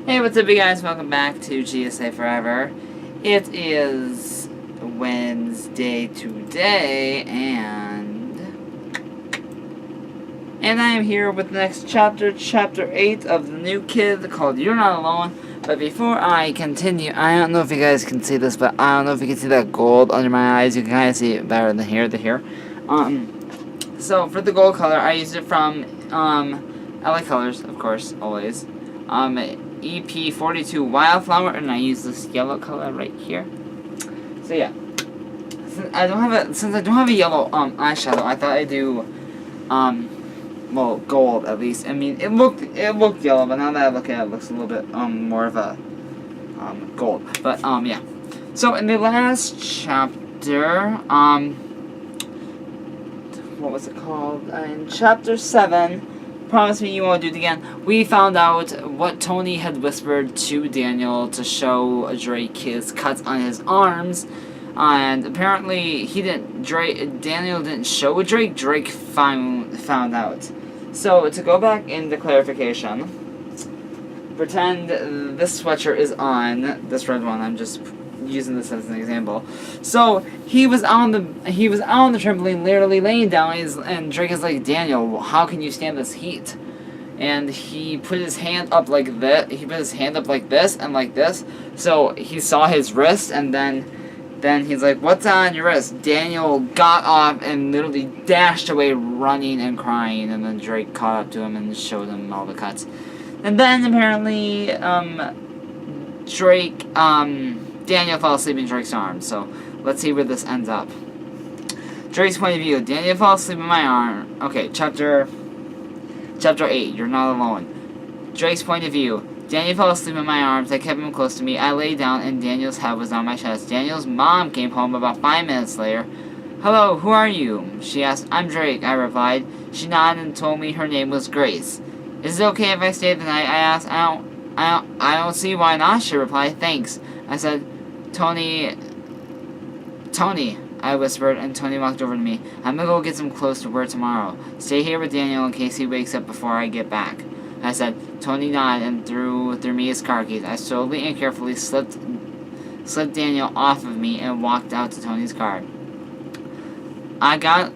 Hey, what's up, you guys? Welcome back to GSA Forever. It is Wednesday today, and I am here with the next chapter, Chapter 8 of the new kid called You're Not Alone. But before I continue, I don't know if you guys can see this, but I don't know if you can see that gold under my eyes. You can kind of see it better than here, So for the gold color, I used it from LA Colors, of course, always. EP42 Wildflower, and I use this yellow color right here. So yeah, since I don't have a yellow eyeshadow, I thought I'd do well, gold at least. I mean, it looked yellow, but now that I look at it, it looks a little bit more of a gold. But yeah. So in the last chapter, what was it called? In chapter 7. Promise me you won't do it again. We found out what Tony had whispered to Daniel to show Drake his cuts on his arms, and apparently Daniel didn't show Drake. Drake found out. So to go back into clarification, pretend this sweatshirt is on, this red one. I'm just using this as an example. So he was on the trampoline, literally laying down, and Drake is like, Daniel, how can you stand this heat? And he put his hand up like this. He put his hand up like this and like this. So he saw his wrist, and then he's like, what's on your wrist? Daniel got off and literally dashed away, running and crying. And then Drake caught up to him and showed him all the cuts. And then apparently, Daniel fell asleep in Drake's arms, so let's see where this ends up. Drake's point of view. Daniel fell asleep in my arm. Okay, chapter 8, You're Not Alone. Drake's point of view. Daniel fell asleep in my arms. I kept him close to me. I lay down, and Daniel's head was on my chest. Daniel's mom came home about 5 minutes later. Hello, who are you? She asked. I'm Drake, I replied. She nodded and told me her name was Grace. Is it okay if I stay the night? I asked. I don't see why not, she replied. Thanks. I said, Tony, I whispered, and Tony walked over to me. I'm gonna go get some clothes to wear tomorrow. Stay here with Daniel in case he wakes up before I get back. I said. Tony nodded and threw me his car keys. I slowly and carefully slipped Daniel off of me and walked out to Tony's car. I got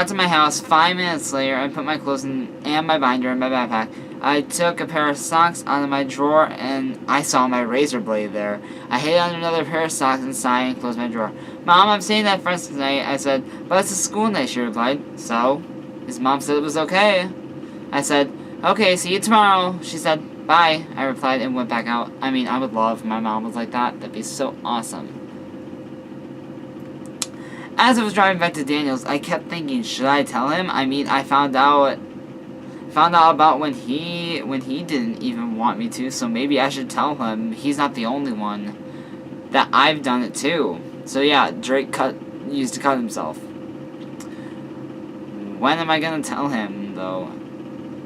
to my house 5 minutes later and put my clothes and my binder in my backpack. I took a pair of socks out of my drawer, and I saw my razor blade there. I hid under another pair of socks inside and closed my drawer. Mom, I'm staying at friends tonight, I said. But it's a school night, she replied. So? His mom said it was okay. I said, okay, see you tomorrow. She said, bye, I replied and went back out. I mean, I would love if my mom was like that. That'd be so awesome. As I was driving back to Daniel's, I kept thinking, should I tell him? I mean, I found out about when he didn't even want me to, so maybe I should tell him. He's not the only one. That I've done it too. So yeah, Drake used to cut himself. When am I gonna tell him, though?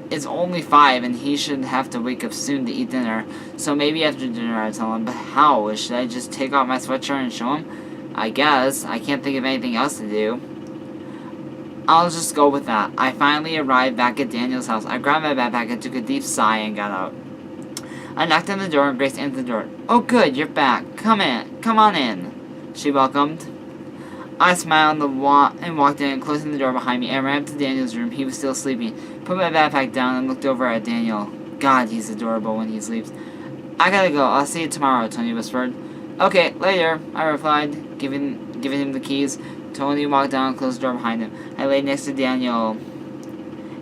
It's only 5, and he should have to wake up soon to eat dinner, so maybe after dinner I tell him. But how? Should I just take off my sweatshirt and show him? I guess. I can't think of anything else to do. I'll just go with that. I finally arrived back at Daniel's house. I grabbed my backpack and took a deep sigh and got out. I knocked on the door and Grace answered the door. Oh good, you're back. Come on in, she welcomed. I smiled and walked in, closing the door behind me. I ran up to Daniel's room. He was still sleeping. Put my backpack down and looked over at Daniel. God, he's adorable when he sleeps. I gotta go. I'll see you tomorrow, Tony whispered. Okay, later, I replied, giving him the keys. Tony walked down and closed the door behind him. I lay next to Daniel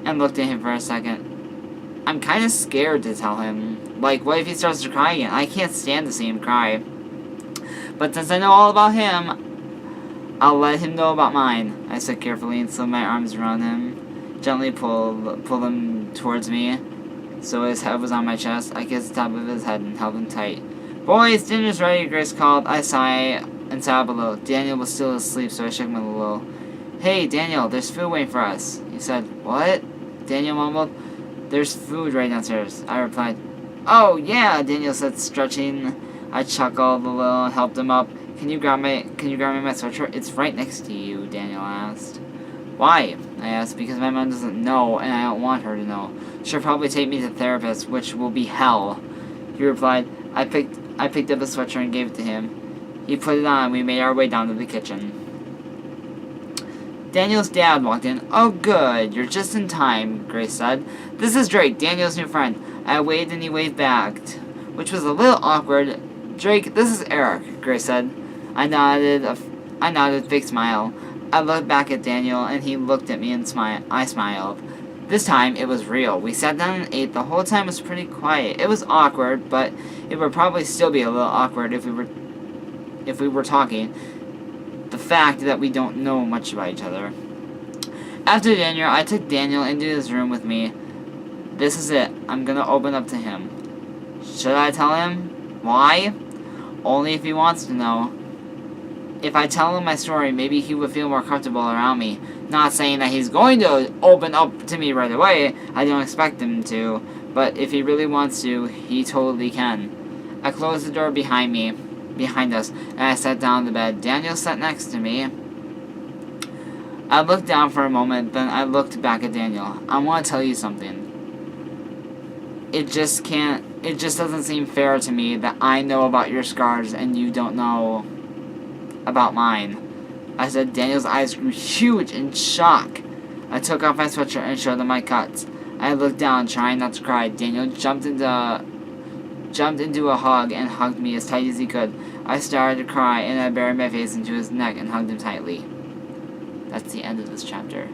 and looked at him for a second. I'm kind of scared to tell him. Like, what if he starts to cry again? I can't stand to see him cry. But since I know all about him, I'll let him know about mine, I said carefully and slid my arms around him. Gently pulled him towards me so his head was on my chest. I kissed the top of his head and held him tight. Boys, dinner's ready, Grace called. I sighed and sat below. Daniel was still asleep, so I shook him a little. Hey, Daniel, there's food waiting for us. He said, what? Daniel mumbled. There's food right downstairs, I replied. Oh, yeah, Daniel said, stretching. I chuckled a little and helped him up. Can you grab me my sweatshirt? It's right next to you, Daniel asked. Why? I asked. Because my mom doesn't know, and I don't want her to know. She'll probably take me to the therapist, which will be hell. He replied. I picked up the sweatshirt and gave it to him. He put it on and we made our way down to the kitchen. Daniel's dad walked in. "Oh, good. You're just in time," Grace said. "This is Drake, Daniel's new friend." I waved and he waved back, which was a little awkward. "Drake, this is Eric," Grace said. I nodded a big smile. I looked back at Daniel and he looked at me and I smiled. This time, it was real. We sat down and ate. The whole time was pretty quiet. It was awkward, but it would probably still be a little awkward if we were talking. The fact that we don't know much about each other. After dinner, I took Daniel into his room with me. This is it. I'm gonna open up to him. Should I tell him? Why? Only if he wants to know. If I tell him my story, maybe he would feel more comfortable around me. Not saying that he's going to open up to me right away. I don't expect him to. But if he really wants to, he totally can. I closed the door behind us, and I sat down on the bed. Daniel sat next to me. I looked down for a moment, then I looked back at Daniel. I want to tell you something. It just doesn't seem fair to me that I know about your scars and you don't know about mine. I said. Daniel's eyes grew huge in shock. I took off my sweatshirt and showed him my cuts. I looked down, trying not to cry. Daniel jumped into a hug and hugged me as tight as he could. I started to cry and I buried my face into his neck and hugged him tightly. That's the end of this chapter.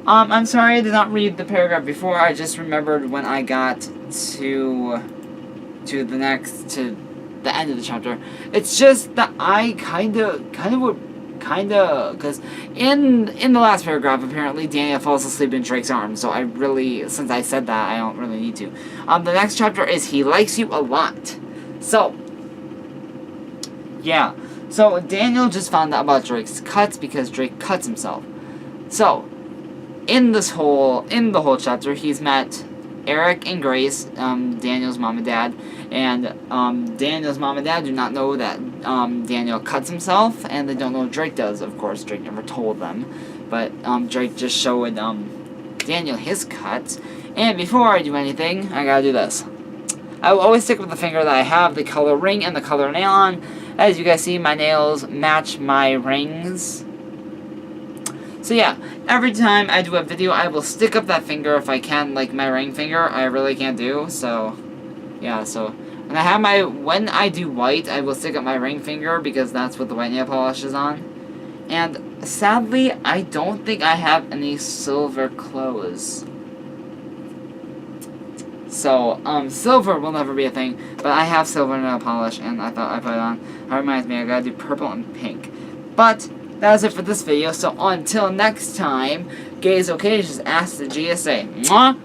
I'm sorry I did not read the paragraph before. I just remembered when I got to the end of the chapter. It's just that I because in the last paragraph, apparently Daniel falls asleep in Drake's arms. So since I said that, I don't really need to. The next chapter is he likes you a lot. So yeah. So Daniel just found out about Drake's cuts because Drake cuts himself. So in the whole chapter, he's met Eric and Grace, Daniel's mom and dad, and Daniel's mom and dad do not know that Daniel cuts himself, and they don't know Drake does. Of course, Drake never told them, but Drake just showed Daniel his cuts. And before I do anything, I gotta do this. I will always stick with the finger that I have the color ring and the color nail on. As you guys see, my nails match my rings. So yeah, every time I do a video, I will stick up that finger if I can, like my ring finger. I really can't do, so yeah. So when I do white, I will stick up my ring finger because that's what the white nail polish is on. And sadly, I don't think I have any silver clothes. So silver will never be a thing, but I have silver nail polish, and I thought I put it on. That reminds me, I gotta do purple and pink. But that's it for this video, so until next time, gays okay, just ask the GSA. Mwah!